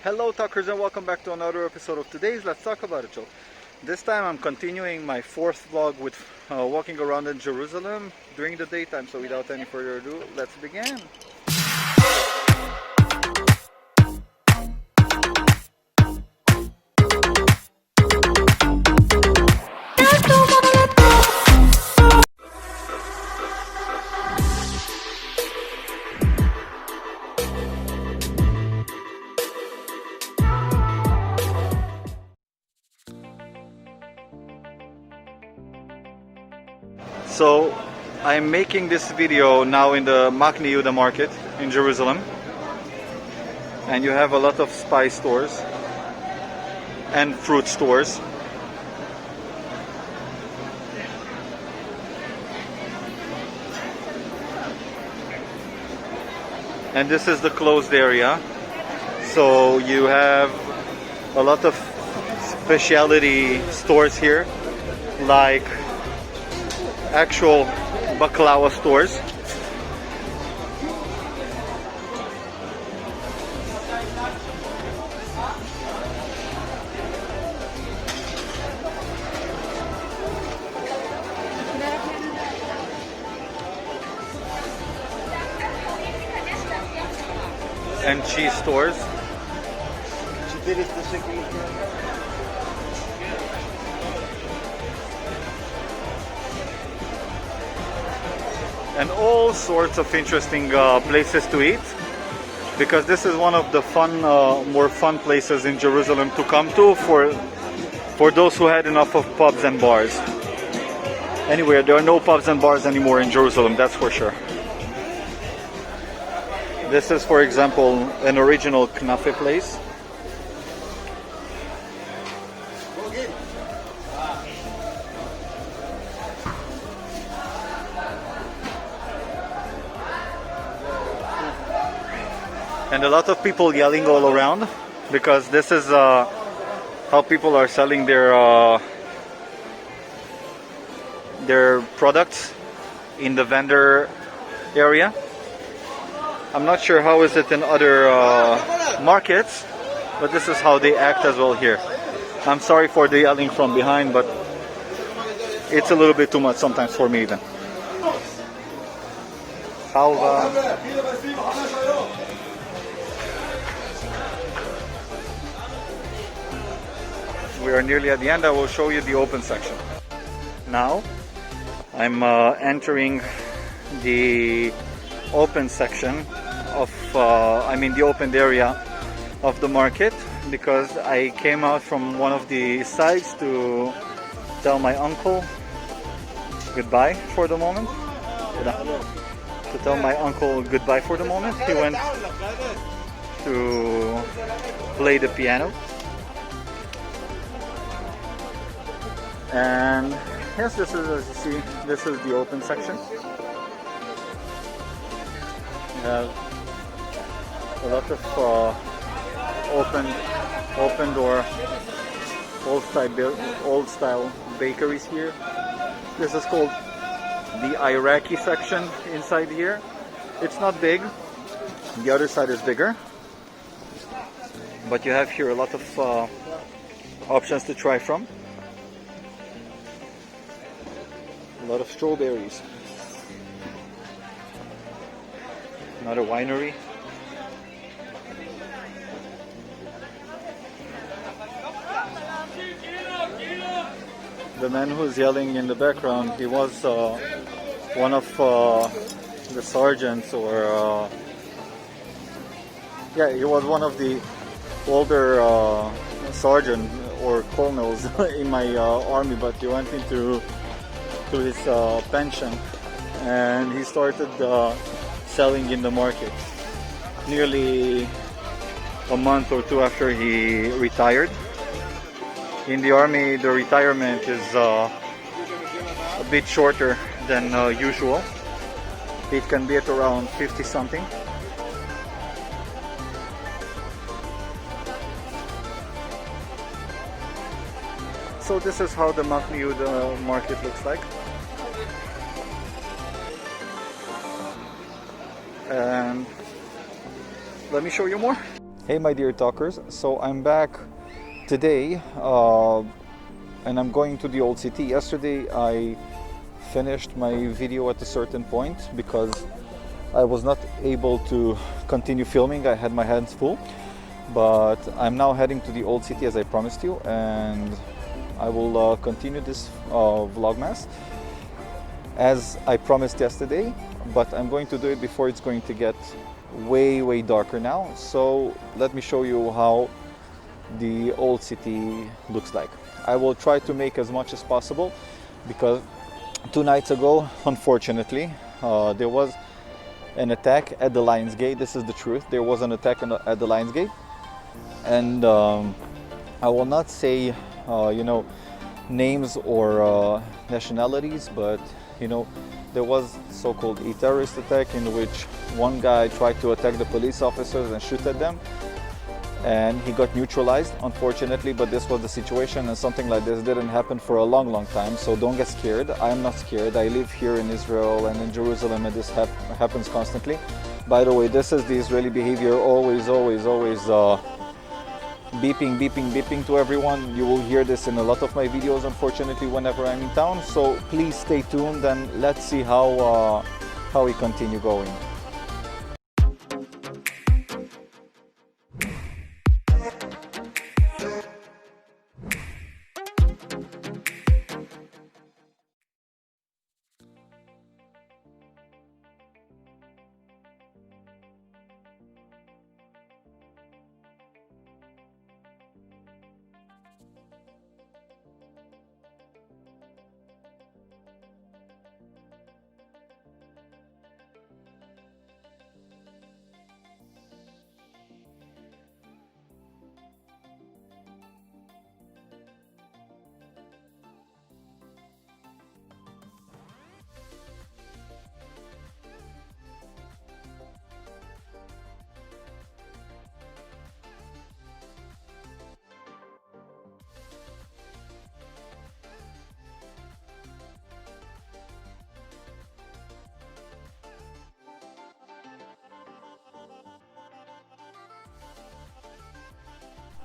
Hello talkers, and welcome back to another episode of today's Let's Talk About It show. This time I'm continuing my fourth vlog with walking around in Jerusalem during the daytime, so without any further ado, let's begin. So I'm making this video now in the Mahne market in Jerusalem, and you have a lot of spice stores and fruit stores. And this is the closed area, so you have a lot of specialty stores here, like actual baklava stores. And cheese stores. And all sorts of interesting places to eat, because this is one of the more fun places in Jerusalem to come to for those who had enough of pubs and bars. Anyway, there are no pubs and bars anymore in Jerusalem, that's for sure. This is, for example, an original knafe place. And a lot of people yelling all around, because this is how people are selling their products in the vendor area. I'm not sure how is it in other markets, but this is how they act as well here. I'm sorry for the yelling from behind, but it's a little bit too much sometimes for me even. Halva. We are nearly at the end. I will show you the open section. Now I'm entering the open section of the opened area of the market, because I came out from one of the sides to tell my uncle goodbye for the moment. To tell my uncle goodbye for the moment. He went to play the piano. And yes, this is, as you see, this is the open section. You have a lot of open door, old style bakeries here. This is called the Iraqi section inside here. It's not big. The other side is bigger, but you have here a lot of options to try from. A lot of strawberries. Another winery. The man who's yelling in the background, he was one of the sergeants, or he was one of the older sergeant or colonels in my army, but he went into his pension, and he started selling in the market nearly a month or two after he retired. In the army, the retirement is a bit shorter than usual. It can be at around 50 something. So this is how the Mahne market looks like. And let me show you more. Hey my dear talkers, so I'm back today and I'm going to the old city. Yesterday I finished my video at a certain point because I was not able to continue filming. I had my hands full, but I'm now heading to the old city as I promised you, and I will continue this vlogmas as I promised yesterday, but I'm going to do it before it's going to get way darker now. So let me show you how the old city looks like. I will try to make as much as possible because 2 nights ago, unfortunately, there was an attack at the Lion's Gate. This is the truth. There was an attack at the Lion's Gate, and I will not say names or nationalities, but there was so-called a terrorist attack in which one guy tried to attack the police officers and shoot at them, and he got neutralized, unfortunately. But this was the situation, and something like this didn't happen for a long time, so don't get scared. I'm not scared. I live here in Israel and in Jerusalem, and this happens constantly. By the way, this is the Israeli behavior, always beeping to everyone. You will hear this in a lot of my videos, unfortunately, whenever I'm in town. So please stay tuned and let's see how we continue going.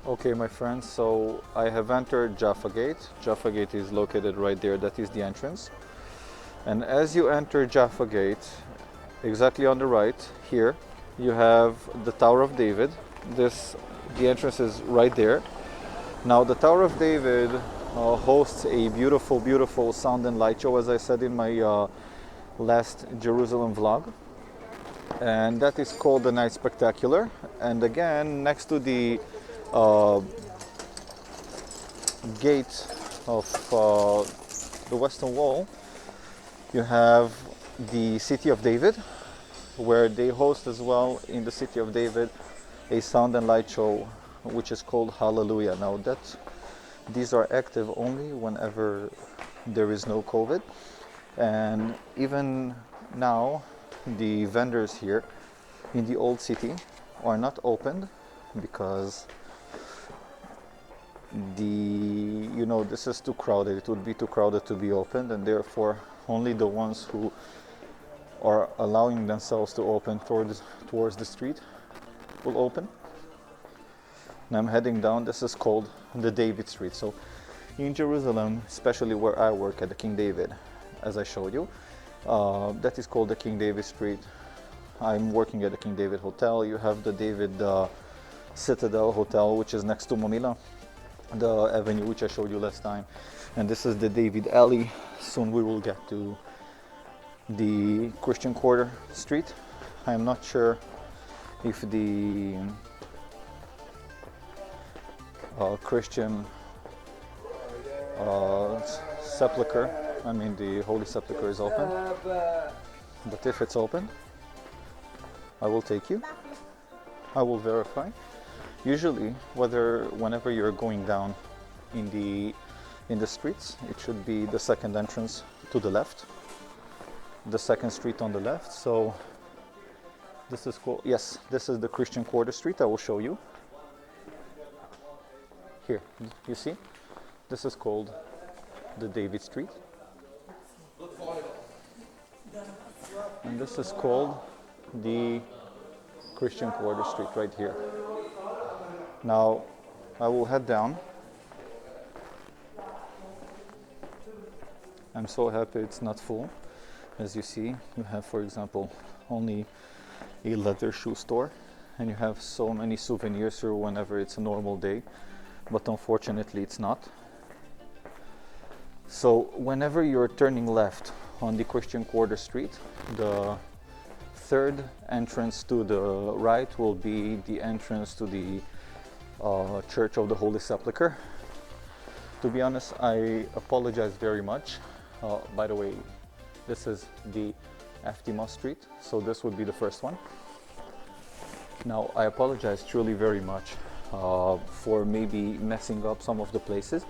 Okay, my friends, so I have entered Jaffa Gate. Jaffa Gate is located right there. That is the entrance. And as you enter Jaffa Gate, exactly on the right here, you have the Tower of David. The entrance is right there. Now the Tower of David hosts a beautiful sound and light show, as I said in my last Jerusalem vlog. And that is called the Night Spectacular. And again, next to the gate of the Western Wall, you have the City of David, where they host as well in the City of David a sound and light show which is called Hallelujah. Now these are active only whenever there is no COVID, and even now the vendors here in the old city are not opened because this is too crowded. It would be too crowded to be opened, and therefore only the ones who are allowing themselves to open towards the street will open. And I'm heading down. This is called the David Street. So in Jerusalem, especially where I work at the King David, as I showed you, that is called the King David Street. I'm working at the King David Hotel. You have the David Citadel Hotel, which is next to Momila, the avenue which I showed you last time. And this is the David Alley. Soon we will get to the Christian Quarter Street. I'm not sure if the Christian Sepulchre, the Holy Sepulchre is open. But if it's open, I will take you. I will verify. Usually, whenever you're going down in the streets, it should be the second entrance to the left, the second street on the left. So this is called, yes, this is the Christian Quarter Street. I will show you. Here, you see? This is called the David Street. And this is called the Christian Quarter Street right here. Now I will head down. I'm so happy it's not full. As you see, you have, for example, only a leather shoe store, and you have so many souvenirs here whenever it's a normal day, but unfortunately it's not. So whenever you're turning left on the Christian Quarter Street, the third entrance to the right will be the entrance to the Church of the Holy Sepulchre. To be honest, I apologize very much. By the way, this is the Eftimos Street, so this would be the first one. Now, I apologize truly very much for maybe messing up some of the places,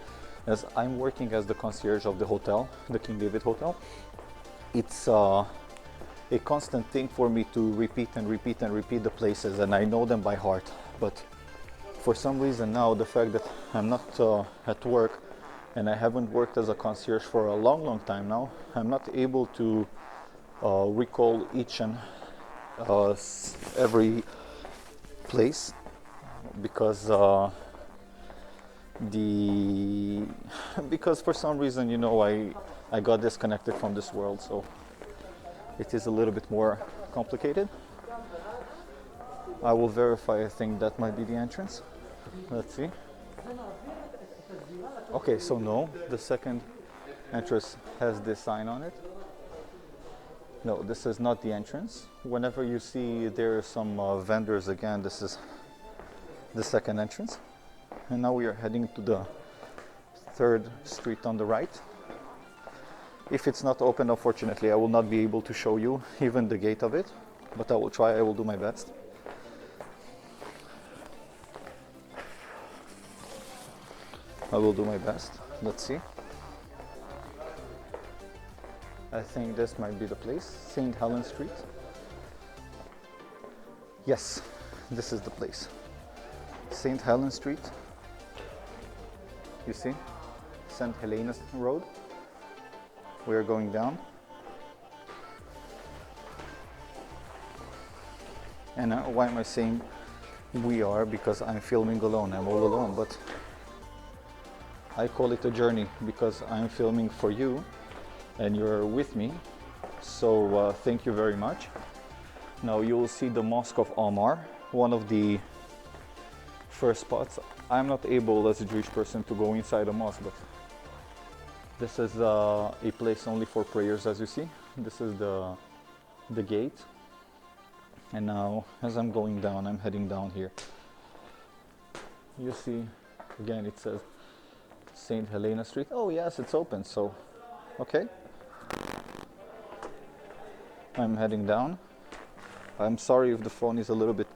as I'm working as the concierge of the hotel, the King David Hotel. It's a constant thing for me to repeat and repeat and repeat the places, and I know them by heart. But for some reason now, the fact that I'm not at work and I haven't worked as a concierge for a long time now, I'm not able to recall each and every place, because because for some reason, you know, I got disconnected from this world, so it is a little bit more complicated. I will verify. I think that might be the entrance. Let's see. Okay, so no, the second entrance has this sign on it. No, this is not the entrance. Whenever you see there are some vendors, again, this is the second entrance. And now we are heading to the third street on the right. If it's not open, unfortunately, I will not be able to show you even the gate of it, but I will try, I will do my best. I will do my best. Let's see. I think this might be the place, St. Helen Street. Yes, this is the place. St. Helen Street. You see? St. Helena Road. We are going down. And why am I saying we are? Because I'm filming alone. I'm all alone, but I call it a journey because I'm filming for you and you're with me. So thank you very much. Now you will see the Mosque of Omar, one of the first spots. I'm not able as a Jewish person to go inside a mosque, but this is a place only for prayers, as you see. This is the gate. And now as I'm going down, I'm heading down here. You see, again, it says St. Helena Street. Oh yes, it's open, so okay. I'm heading down. I'm sorry if the phone is a little bit,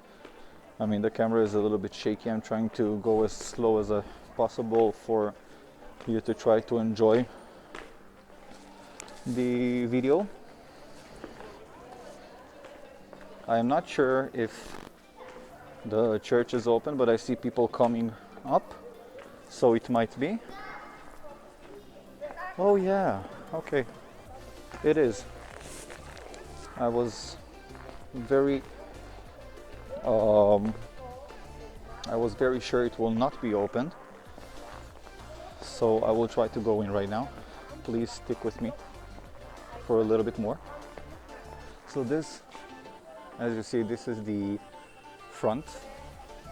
the camera is a little bit shaky. I'm trying to go as slow as possible for you to try to enjoy the video. I'm not sure if the church is open, but I see people coming up, so it might be. Oh yeah, okay, it is. I was very sure it will not be opened, so I will try to go in right now. Please stick with me for a little bit more. So this, as you see, this is the front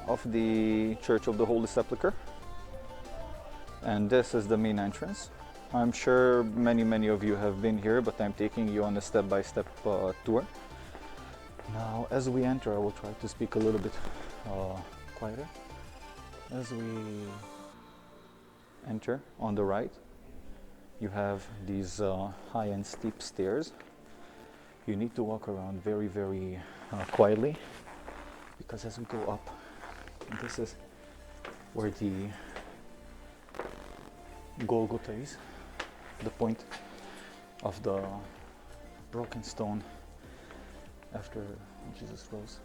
of the Church of the Holy Sepulchre, and this is the main entrance. I'm sure many of you have been here, but I'm taking you on a step-by-step tour. Now, as we enter, I will try to speak a little bit quieter. As we enter on the right, you have these high and steep stairs. You need to walk around very quietly, because as we go up, this is where the Golgota is, the point of the broken stone after Jesus rose.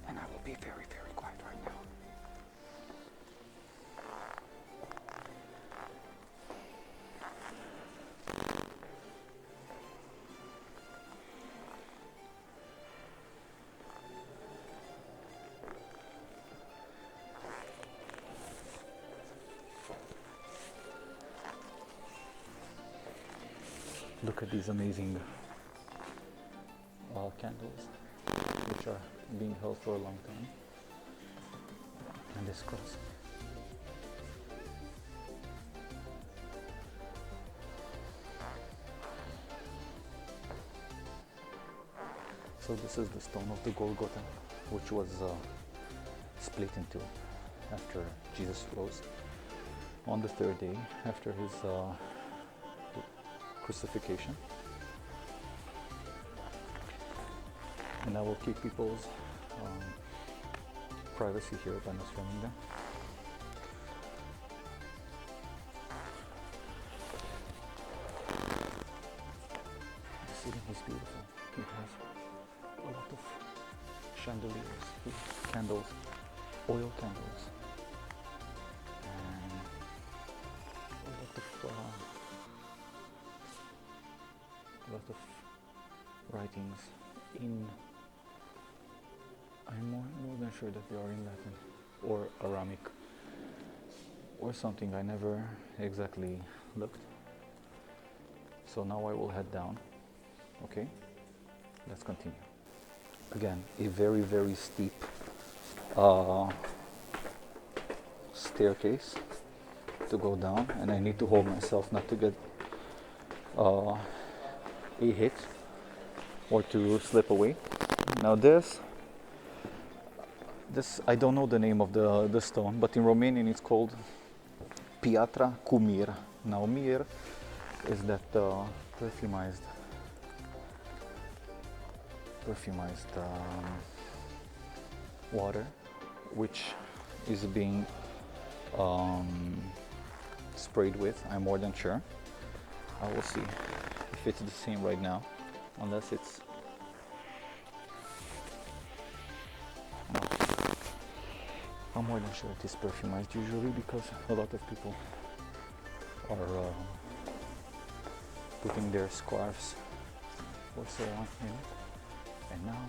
And I will be very quiet right now. Look at these amazing candles, which are being held for a long time, and this cross. So this is the stone of the Golgota, which was split in two after Jesus rose on the third day after his crucifixion. And I will keep people's privacy here by not filming them. The ceiling is beautiful. It has a lot of chandeliers, candles, oil candles, and a lot of writings in, I'm more than sure that they are in Latin or Aramaic or something. I never exactly looked. So now I will head down. Okay, let's continue. Again, a very, very steep staircase to go down, and I need to hold myself not to get a hit or to slip away. Now this I don't know the name of the stone, but in Romanian it's called Piatra cu mir. Now mir is that perfumized water, which is being sprayed with. I'm more than sure. I will see if it's the same right now, unless it's I'm more than sure it is perfumized usually, because a lot of people are putting their scarves or so on in it. And now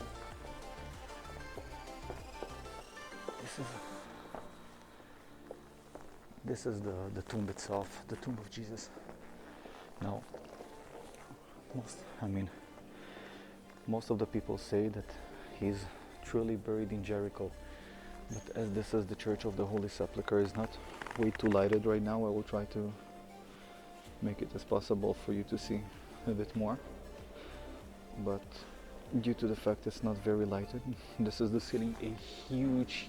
this is the tomb itself, the tomb of Jesus. Now most of the people say that he's truly buried in Jericho, but as this is the Church of the Holy Sepulchre, is not way too lighted right now. I will try to make it as possible for you to see a bit more, but due to the fact it's not very lighted, this is the ceiling, a huge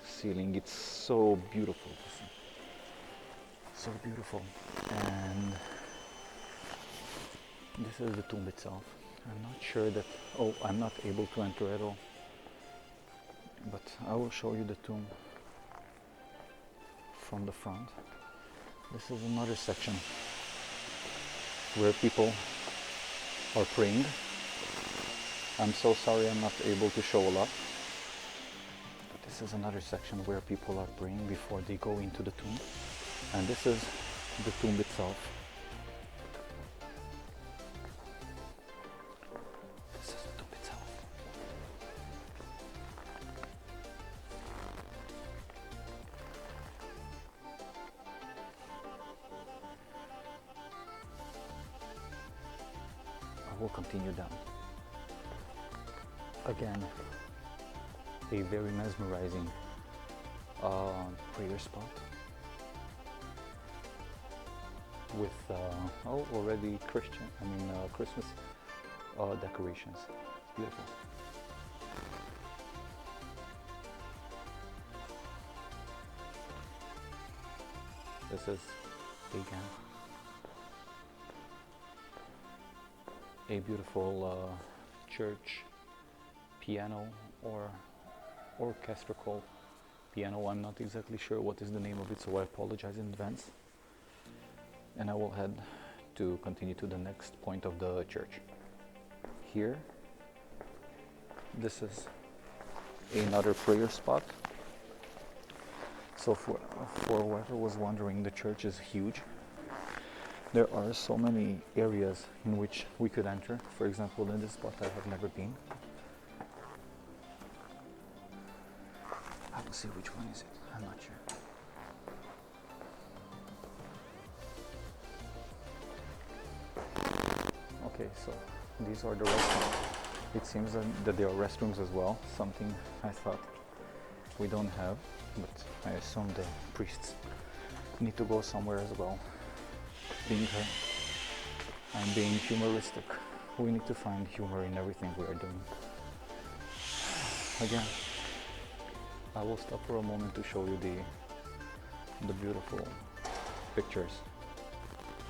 ceiling. It's so beautiful to see, so beautiful. And this is the tomb itself. I'm not sure that, I'm not able to enter at all, but I will show you the tomb from the front. This is another section where people are praying. I'm so sorry I'm not able to show a lot, but this is another section where people are praying before they go into the tomb. And this is the tomb itself. This is the tomb itself. I will continue down. Again, a very mesmerizing prayer spot with already Christmas decorations. It's beautiful. This is again a beautiful church piano or orchestral piano. I'm not exactly sure what is the name of it, so I apologize in advance. And I will head to continue to the next point of the church. Here, this is another prayer spot. So for whoever was wondering, the church is huge. There are so many areas in which we could enter. For example, in this spot I have never been. I will see which one is it. I'm not sure. Okay, so these are the restrooms. It seems that there are restrooms as well, something I thought we don't have, but I assume the priests need to go somewhere as well. I'm being humoristic. We need to find humor in everything we are doing. Again, I will stop for a moment to show you the beautiful pictures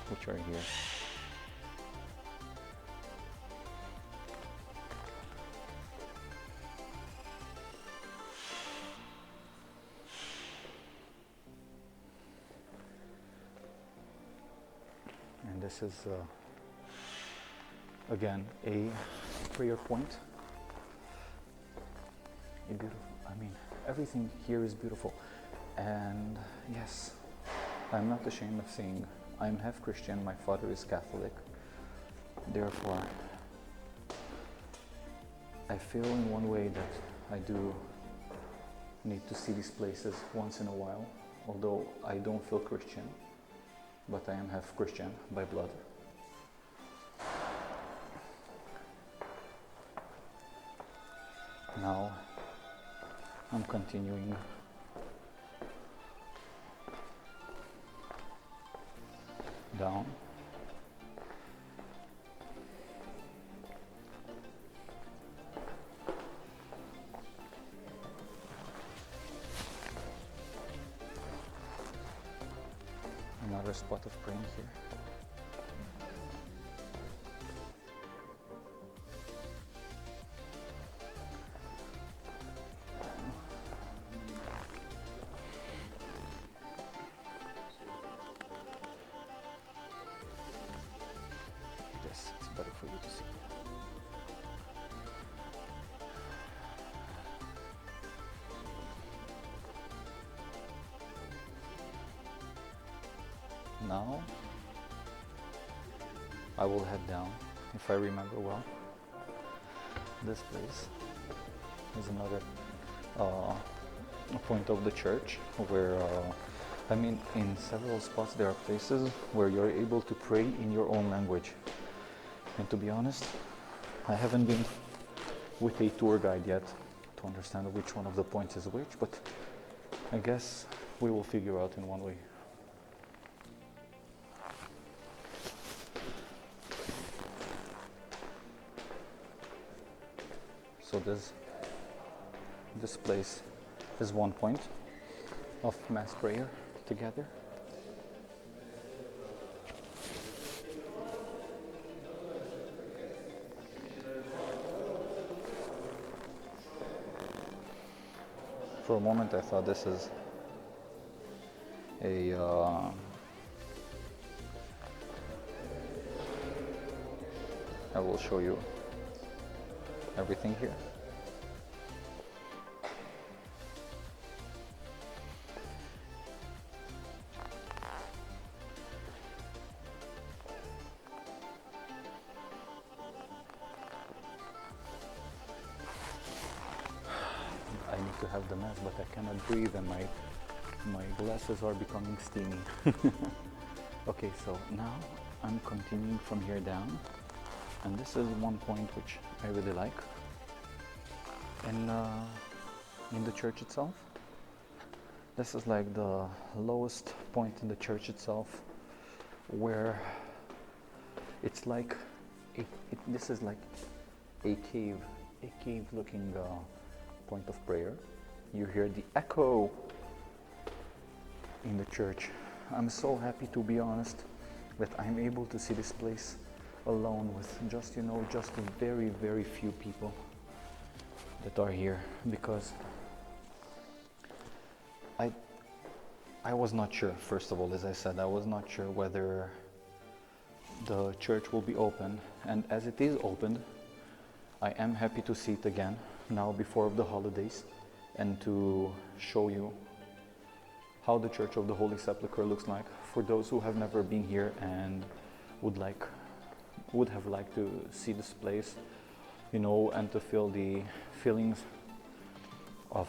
which are here. And this is again a prayer point. A beautiful, I mean, everything here is beautiful. And yes, I'm not ashamed of saying I'm half Christian, my father is Catholic. Therefore, I feel in one way that I do need to see these places once in a while, although I don't feel Christian, but I am half Christian by blood. Now I'm continuing down. Another spot of praying here. Yes, it's better for you to see. Now I will head down, if I remember well. This place is another point of the church where, I mean, in several spots there are places where you're able to pray in your own language. And to be honest, I haven't been with a tour guide yet to understand which one of the points is which, but I guess we will figure out in one way. So this place is one point of mass prayer together. For a moment I thought this is a I will show you everything here. I need to have the mask, but I cannot breathe and my glasses are becoming steamy. Okay, so now I'm continuing from here down, and this is one point which I really like. And in the church itself, this is like the lowest point in the church itself, where it's like this is like a cave looking point of prayer. You hear the echo in the church. I'm so happy, to be honest, that I'm able to see this place alone with just very, very few people that are here, because I was not sure, first of all, as I said, I was not sure whether the church will be open, and as it is opened, I am happy to see it again now before the holidays and to show you how the Church of the Holy Sepulchre looks like for those who have never been here and would have liked to see this place, and to feel the feelings of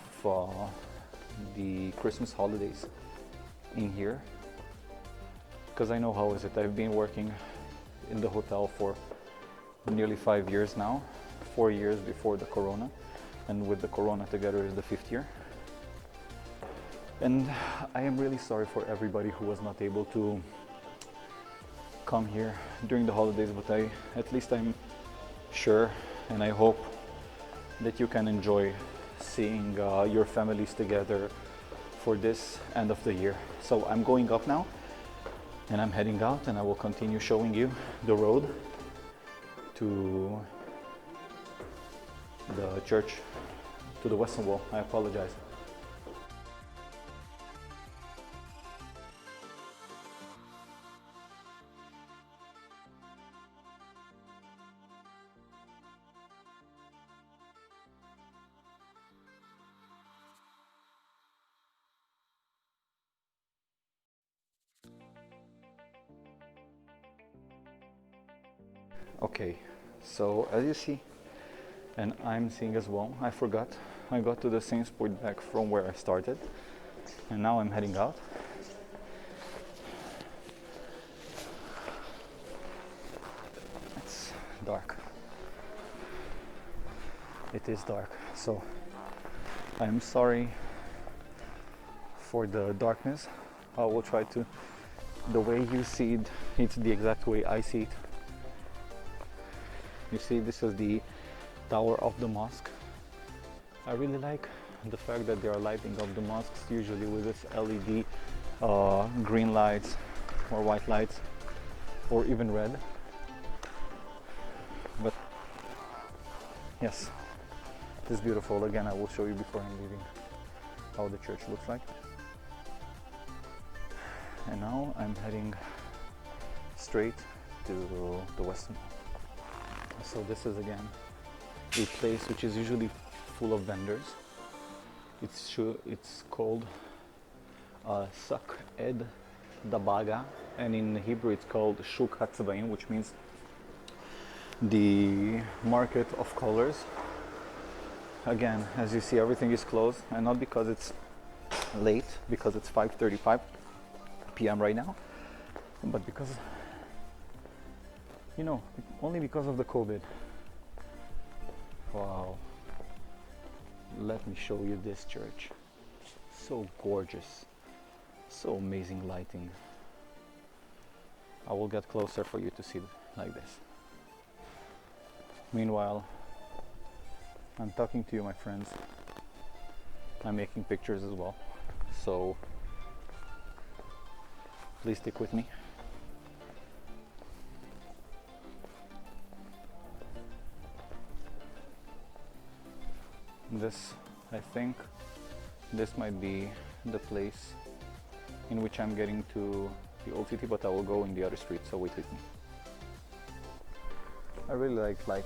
the Christmas holidays in here. Because I know how is it. I've been working in the hotel for nearly 5 years now, 4 years before the corona, and with the corona together is the 5th year. And I am really sorry for everybody who was not able to come here during the holidays, but at least I'm sure and I hope that you can enjoy seeing your families together for this end of the year. So I'm going up now and I'm heading out, and I will continue showing you the road to the church, to the Western Wall. I apologize. Okay, so as you see, and I'm seeing as well, I forgot, I got to the same spot back from where I started, and now I'm heading out. It's dark. It is dark, so I'm sorry for the darkness. I will try to, the way you see it, it's the exact way I see it. You see, this is the tower of the mosque. I really like the fact that they are lighting up the mosques usually with this LED green lights or white lights or even red. But yes, it's beautiful. Again, I will show you before I'm leaving how the church looks like. And now I'm heading straight to the Western Wall. So this is again a place which is usually full of vendors. It's called Sak Ed Dabaga, and in Hebrew it's called Shuk HaTzvaim, which means the market of colors. Again, as you see, everything is closed, and not because it's late, because it's 5:35 p.m. right now, but because, you know, only because of the COVID. Wow. Let me show you this church. So gorgeous. So amazing lighting. I will get closer for you to see it like this. Meanwhile, I'm talking to you, my friends. I'm making pictures as well. So please stick with me. This, I think, this might be the place in which I'm getting to the old city, but I will go in the other street, so wait with me. I really like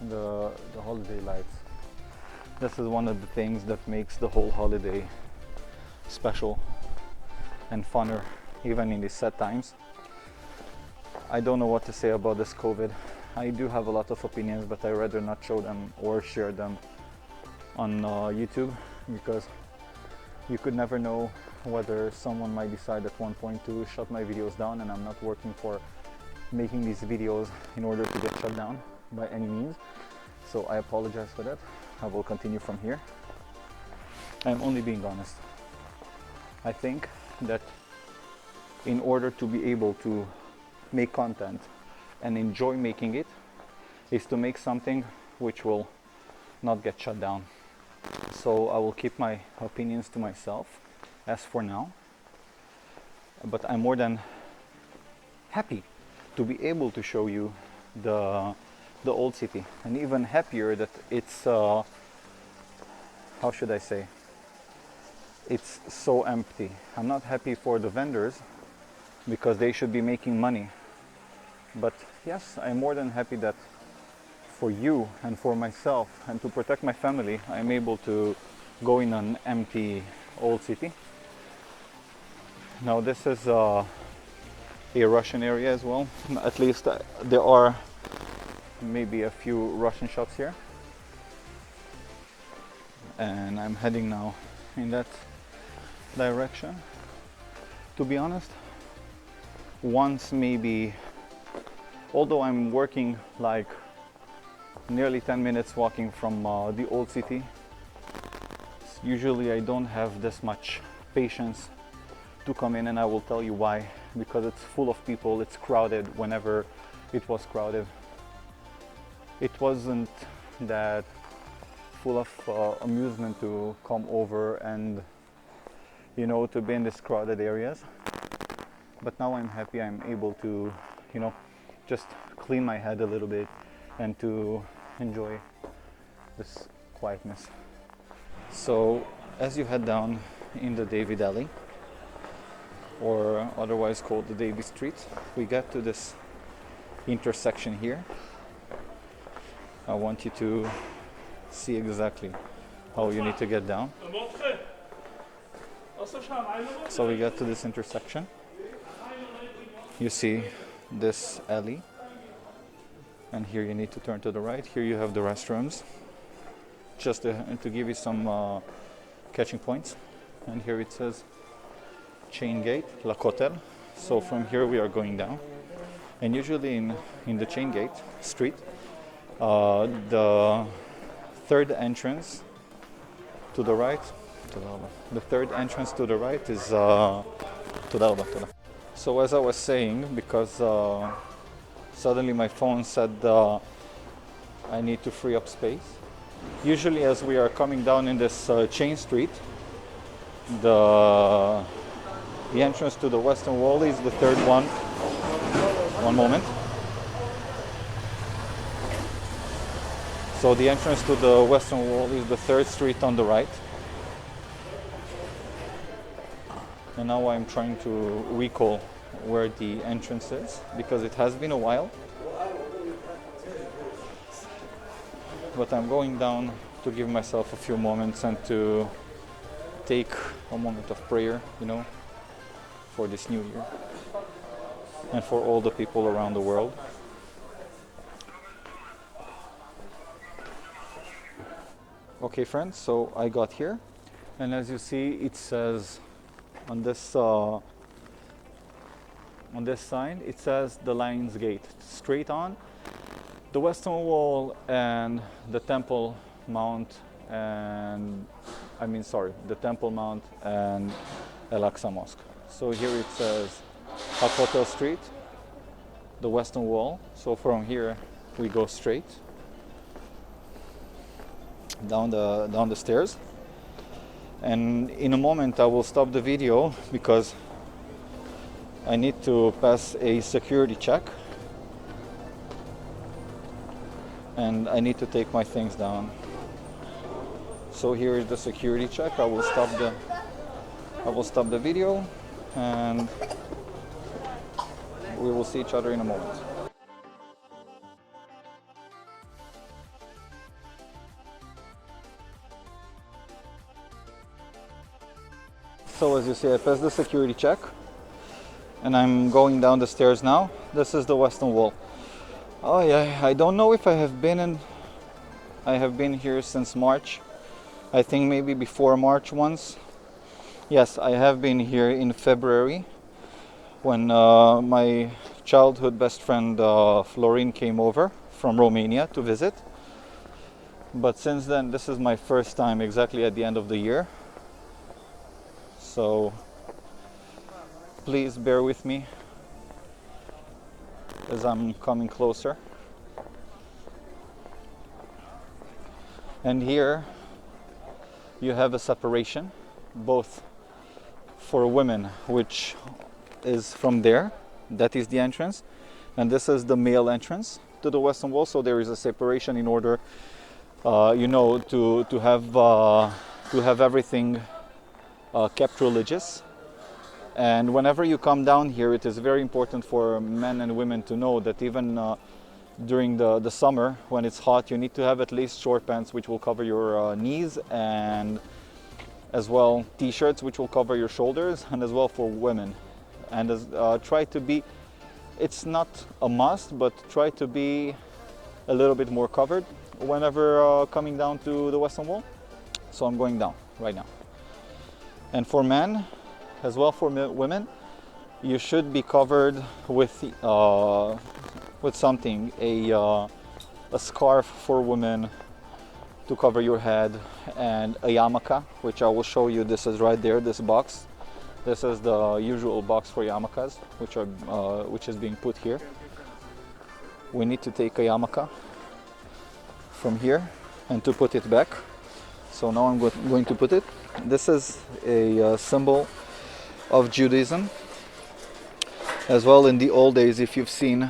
the holiday lights. This is one of the things that makes the whole holiday special and funner, even in these sad times. I don't know what to say about this COVID. I do have a lot of opinions, but I'd rather not show them or share them on YouTube, because you could never know whether someone might decide at one point to shut my videos down, and I'm not working for making these videos in order to get shut down by any means. So I apologize for that. I will continue from here. I'm only being honest. I think that in order to be able to make content and enjoy making it, is to make something which will not get shut down. So I will keep my opinions to myself as for now, but I'm more than happy to be able to show you the old city, and even happier that it's how should I say, it's so empty. I'm not happy for the vendors because they should be making money, but yes, I'm more than happy that for you and for myself and to protect my family, I'm able to go in an empty old city. Now this is a Russian area as well. At least there are maybe a few Russian shops here. And I'm heading now in that direction. To be honest, once maybe, although I'm working like nearly 10 minutes walking from the old city. Usually I don't have this much patience to come in, and I will tell you why. Because it's full of people, it's crowded whenever it was crowded. It wasn't that full of amusement to come over and, you know, to be in these crowded areas. But now I'm happy I'm able to, you know, just clean my head a little bit and to enjoy this quietness. So as you head down in the David Alley, or otherwise called the Davy Street, we get to this intersection here. I want you to see exactly how you need to get down. So we get to this intersection. You see this alley, and here you need to turn to the right. Here you have the restrooms, just to give you some catching points. And here it says Chain Gate, La Cotel. So from here we are going down. And usually in the Chain Gate street, the third entrance to the right, the third entrance to the right is So as I was saying, because suddenly my phone said I need to free up space. Usually as we are coming down in this chain street, the entrance to the western wall is the third one. One moment. So the entrance to the western wall is the third street on the right. And now I'm trying to recall where the entrance is, because it has been a while. But I'm going down to give myself a few moments and to take a moment of prayer, you know, for this new year and for all the people around the world. Okay friends, so I got here, and as you see it says on this sign, it says the Lion's Gate, straight on the western wall and the Temple Mount and the Temple Mount and Al-Aqsa Mosque. So here it says Al-Hotel Street, the western wall. So from here we go straight down the stairs, and in a moment I will stop the video because I need to pass a security check and I need to take my things down. So here is the security check. I will stop the video and we will see each other in a moment. So as you see, I passed the security check and I'm going down the stairs now. This is the western wall. Oh yeah, I don't know if I have been here since March. I think maybe before March once. Yes, I have been here in February when my childhood best friend Florin came over from Romania to visit. But since then, this is my first time exactly at the end of the year. So please bear with me as I'm coming closer. And here you have a separation, both for women, which is from there, that is the entrance, and this is the male entrance to the western wall. So there is a separation in order, you know, to have everything kept religious. And whenever you come down here, it is very important for men and women to know that even during the summer, when it's hot, you need to have at least short pants which will cover your knees, and as well t-shirts which will cover your shoulders, and as well for women. And try to be, it's not a must, but try to be a little bit more covered whenever coming down to the western wall. So I'm going down right now. And for men, as well for women, you should be covered with something, a a scarf for women to cover your head, and a yarmulke, which I will show you. This is right there, this box. This is the usual box for yarmulkes, which is being put here. We need to take a yarmulke from here and to put it back. So now I'm going to put it. This is a symbol of Judaism. As well, in the old days, if you've seen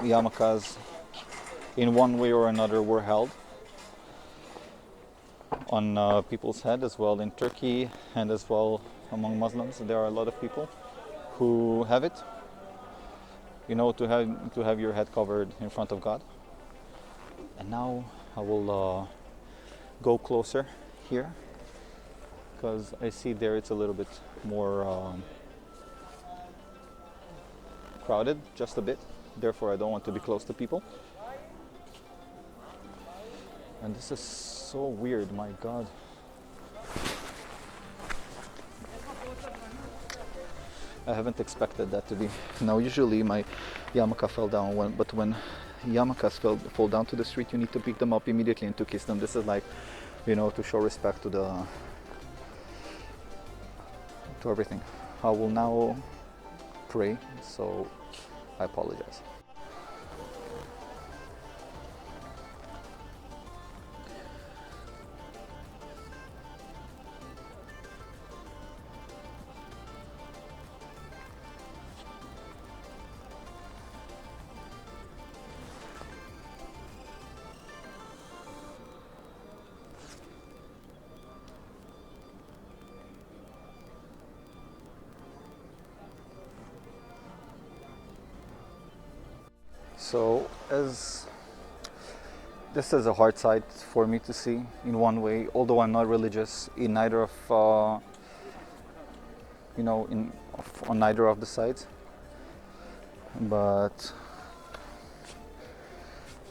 yarmulkes in one way or another were held on people's head, as well in Turkey and as well among Muslims. There are a lot of people who have it, you know, to have your head covered in front of God. And now I will go closer here, because I see there it's a little bit more crowded, just a bit. Therefore, I don't want to be close to people. And this is so weird, my God. I haven't expected that to be. Now, usually my yarmulke fell down, but when yarmulkes fall down to the street, you need to pick them up immediately and to kiss them. This is like, you know, to show respect to everything. I will now pray, so I apologize. So, as this is a hard sight for me to see in one way, although I'm not religious in neither of, on neither of the sides. But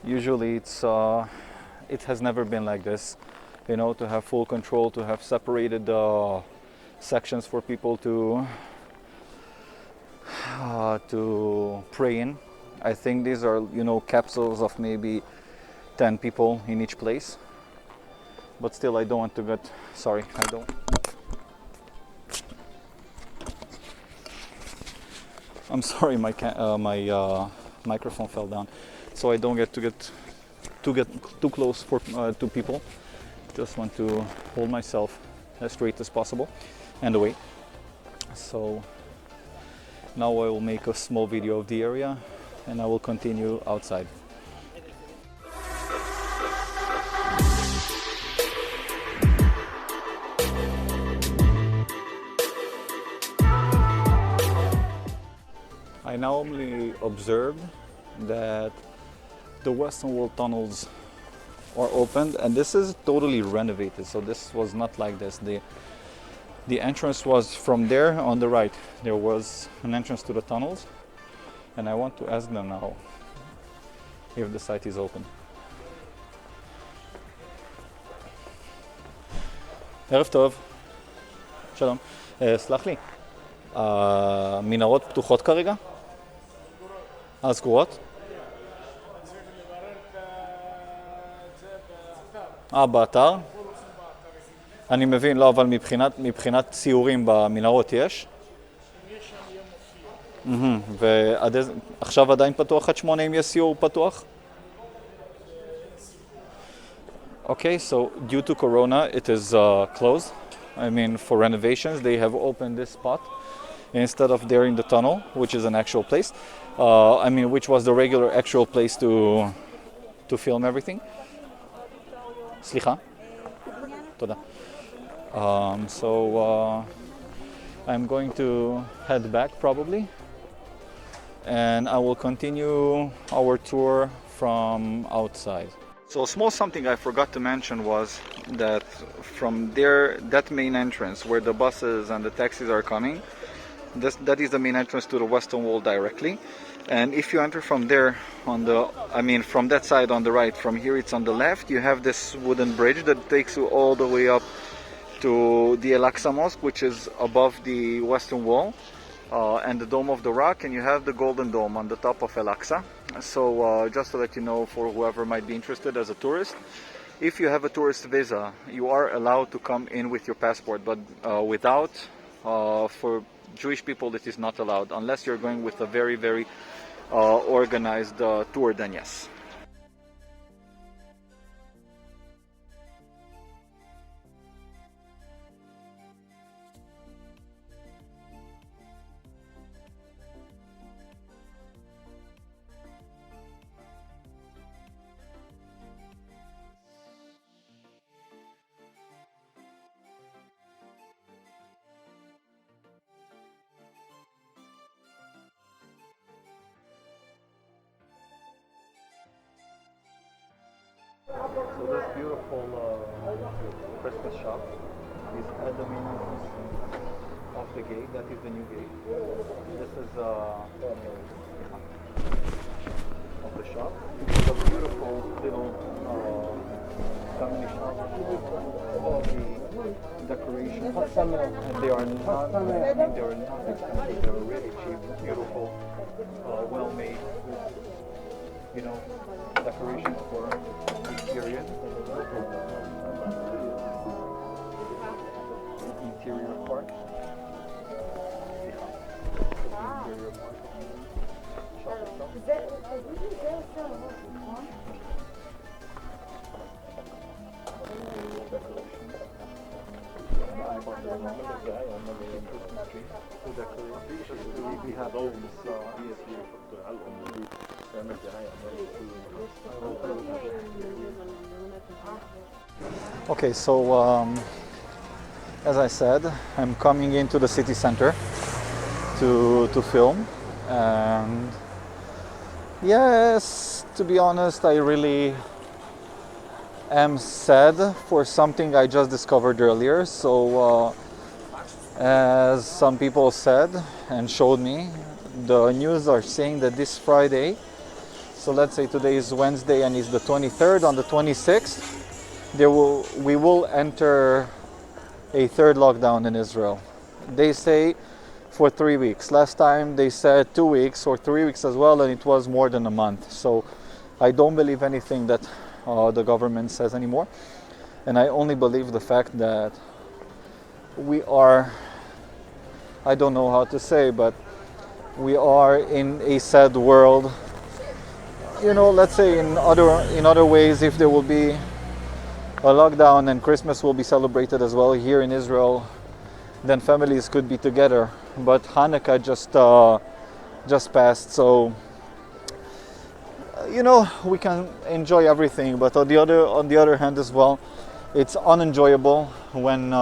usually it has never been like this, you know, to have full control, to have separated sections for people to pray in. I think these are, you know, capsules of maybe 10 people in each place. But still, I don't want to get... Sorry, I don't... I'm sorry, my microphone fell down. So I don't get too close to people. Just want to hold myself as straight as possible and away. So now I will make a small video of the area, and I will continue outside. I now only observed that the Western Wall tunnels are opened, and this is totally renovated, so this was not like this. The entrance was from there on the right. There was an entrance to the tunnels, and I want to ask them now if the site is open. ערב טוב. שלום. סלח לי, המנהרות פתוחות כרגע? סגורות? באתר? אני מבין, לא, אבל מבחינת ציורים במנהרות יש? ועכשיו עדיין פתוח עד 8 אם יש סיור פתוח? Okay, so due to Corona, it is closed. I mean, for renovations, they have opened this spot instead of there in the tunnel, which is an actual place. Which was the regular actual place to film everything. סליחה? תודה. So I'm going to head back probably, and I will continue our tour from outside. So a small something I forgot to mention was that from there, that main entrance where the buses and the taxis are coming, that is the main entrance to the Western Wall directly. And if you enter from there from that side on the right, from here it's on the left, you have this wooden bridge that takes you all the way up to the Al-Aqsa Mosque, which is above the Western Wall, and the Dome of the Rock, and you have the Golden Dome on the top of Al-Aqsa. So just to let you know, for whoever might be interested as a tourist, if you have a tourist visa, you are allowed to come in with your passport, but without, for Jewish people, it is not allowed, unless you're going with a very, very organized tour, then yes. So this beautiful Christmas shop is at the main entrance of the gate. That is the new gate. This is of the shop. It's a beautiful little family shop. All the decorations, and they are not expensive. They are really cheap, beautiful, well made. You know, decorations for each period. Interior part. Interior part. Shop itself. We have Okay, so as I said, I'm coming into the city center to film, and yes, to be honest, I really am sad for something I just discovered earlier. So as some people said and showed me, the news are saying that this Friday, so let's say today is Wednesday and it's the 23rd, on the 26th we will enter a third lockdown in Israel. They say for 3 weeks. Last time they said 2 weeks or 3 weeks as well, and it was more than a month. So I don't believe anything that the government says anymore, and I only believe the fact that we are, I don't know how to say, but we are in a sad world. You know, let's say in other ways, if there will be a lockdown and Christmas will be celebrated as well here in Israel, then families could be together. But Hanukkah just passed, so you know, we can enjoy everything, but on the other hand as well, it's unenjoyable when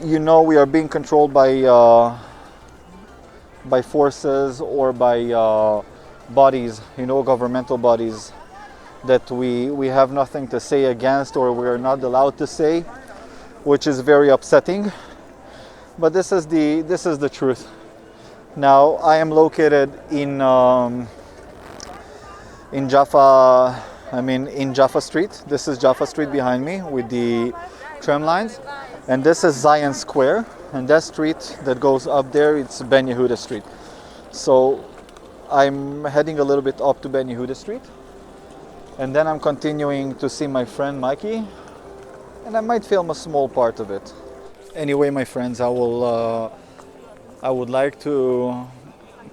you know, we are being controlled by forces or by bodies, you know, governmental bodies that we have nothing to say against, or we are not allowed to say, which is very upsetting. But this is the truth. Now I am located in Jaffa. I mean, in Jaffa Street. This is Jaffa Street behind me with the tram lines, and this is Zion Square, and that street that goes up there, it's Ben Yehuda Street. So I'm heading a little bit up to Ben Yehuda Street, and then I'm continuing to see my friend Mikey, and I might film a small part of it. Anyway, my friends, I would like to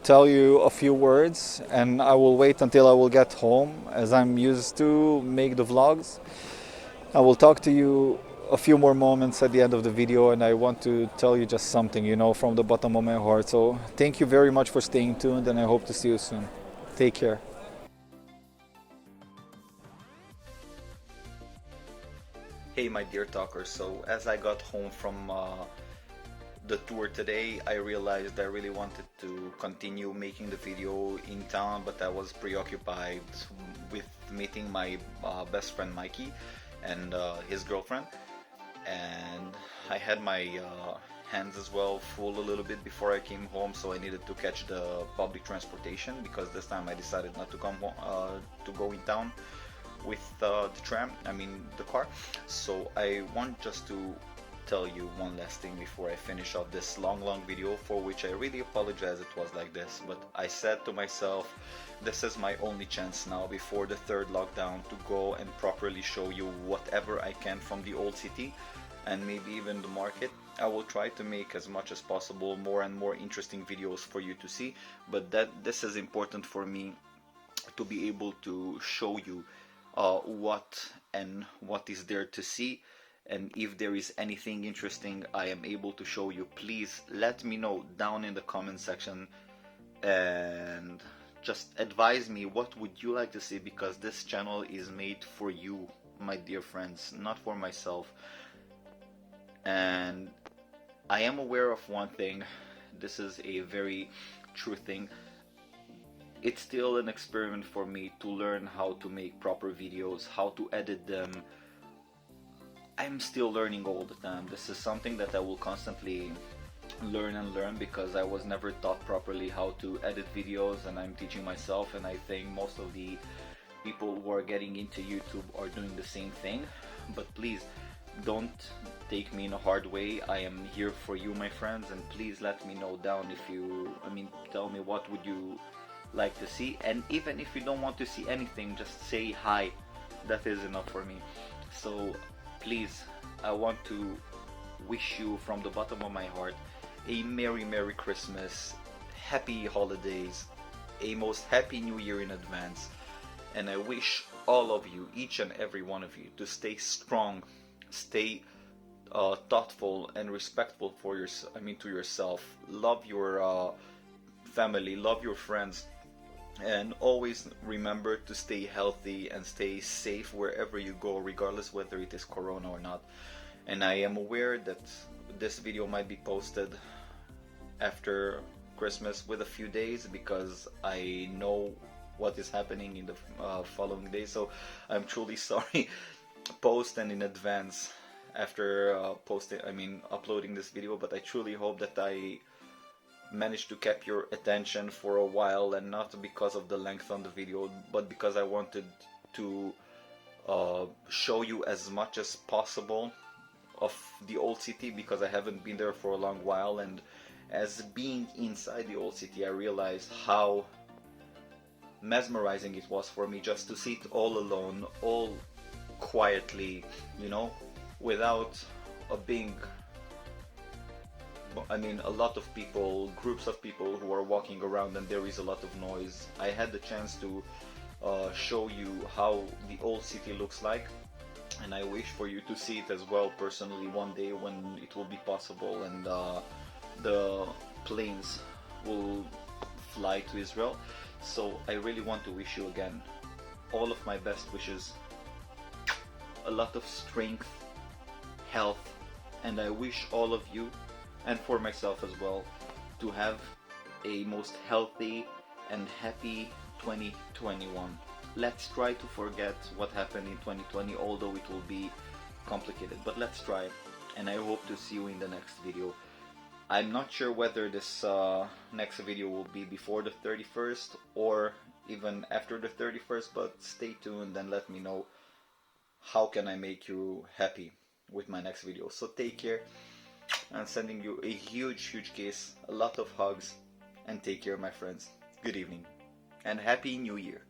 tell you a few words, and I will wait until I will get home, as I'm used to make the vlogs. I will talk to you a few more moments at the end of the video, and I want to tell you just something, you know, from the bottom of my heart. So thank you very much for staying tuned, and I hope to see you soon. Take care. Hey my dear talkers, so as I got home from the tour today, I realized I really wanted to continue making the video in town, but I was preoccupied with meeting my best friend Mikey and his girlfriend, and I had my hands as well full a little bit before I came home, so I needed to catch the public transportation, because this time I decided not to come to go in town with the tram, I mean the car. So I want just to tell you one last thing before I finish off this long video, for which I really apologize it was like this, but I said to myself, this is my only chance now before the third lockdown to go and properly show you whatever I can from the old city and maybe even the market. I will try to make as much as possible more and more interesting videos for you to see, but this is important for me to be able to show you what is there to see. And if there is anything interesting I am able to show you, please let me know down in the comment section and just advise me what would you like to see, because this channel is made for you, my dear friends, not for myself. And I am aware of one thing, this is a very true thing. It's still an experiment for me to learn how to make proper videos, how to edit them. I'm still learning all the time. This is something that I will constantly learn and learn, because I was never taught properly how to edit videos, and I'm teaching myself, and I think most of the people who are getting into YouTube are doing the same thing. But please don't take me in a hard way. I am here for you, my friends, and please let me know down if you, tell me what would you like to see. And even if you don't want to see anything, just say hi. That is enough for me. So please, I want to wish you from the bottom of my heart a Merry Christmas, happy holidays, a most happy New Year in advance, and I wish all of you, each and every one of you, to stay strong, stay thoughtful and respectful for to yourself. Love your family, love your friends, and always remember to stay healthy and stay safe wherever you go, regardless whether it is Corona or not. And I am aware that this video might be posted after Christmas with a few days, because I know what is happening in the following days, so I'm truly sorry. Post and in advance after uploading this video, but I truly hope that I managed to keep your attention for a while, and not because of the length on the video, but because I wanted to show you as much as possible of the old city, because I haven't been there for a long while. And as being inside the old city, I realized how mesmerizing it was for me just to sit all alone, all quietly, without a lot of people, groups of people who are walking around, and there is a lot of noise. I had the chance to show you how the old city looks like, and I wish for you to see it as well personally one day when it will be possible and the planes will fly to Israel. So I really want to wish you again all of my best wishes, a lot of strength, health, and I wish all of you, and for myself as well, to have a most healthy and happy 2021. Let's try to forget what happened in 2020, although it will be complicated, but let's try, and I hope to see you in the next video. I'm not sure whether this next video will be before the 31st or even after the 31st, but stay tuned and let me know how can I make you happy with my next video. So take care, I'm sending you a huge kiss, a lot of hugs, and take care, my friends. Good evening and Happy New Year.